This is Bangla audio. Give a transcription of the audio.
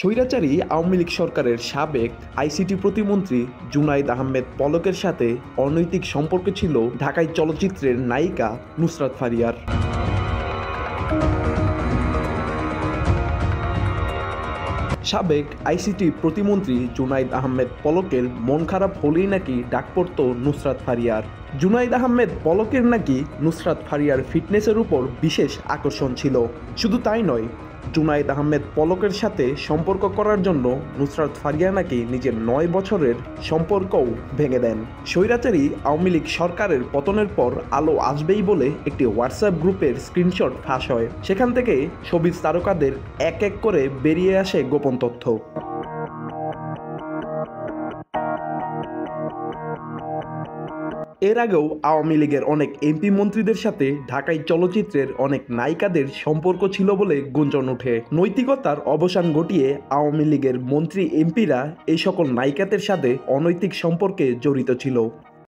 স্বৈরাচারী আওয়ামী লীগ সরকারের সাবেক আইসিটি প্রতিমন্ত্রী জুনাইদ আহমেদ পলকের সাথে অনৈতিক সম্পর্ক ছিল ঢাকাই চলচ্চিত্রের নায়িকা নুসরাত ফারিয়ার। সাবেক আইসিটি প্রতিমন্ত্রী জুনাইদ আহমেদ পলকের মন খারাপ হলেই নাকি ডাক পড়ত নুসরাত ফারিয়ার। জুনাইদ আহমেদ পলকের নাকি নুসরাত ফারিয়ার ফিটনেসের উপর বিশেষ আকর্ষণ ছিল। শুধু তাই নয়, জুনাইদ আহমেদ পলকের সাথে সম্পর্ক করার জন্য নুসরাত ফারিয়া নাকি নিজের ৯ বছরের সম্পর্কও ভেঙে দেন। স্বৈরাচারী আওয়ামী লীগ সরকারের পতনের পর আলো আসবেই বলে একটি হোয়াটসঅ্যাপ গ্রুপের স্ক্রিনশট ফাঁস হয়। সেখান থেকে শোবিজ তারকাদের এক এক করে বেরিয়ে আসে গোপন তথ্য। এর আগেও আওয়ামী লীগের অনেক এমপি মন্ত্রীদের সাথে ঢাকাই চলচ্চিত্রের অনেক নায়িকাদের সম্পর্ক ছিল বলে গুঞ্জন ওঠে। নৈতিকতার অবসান ঘটিয়ে আওয়ামী লীগের মন্ত্রী এমপিরা এই সকল নায়িকাদের সাথে অনৈতিক সম্পর্কে জড়িত ছিল।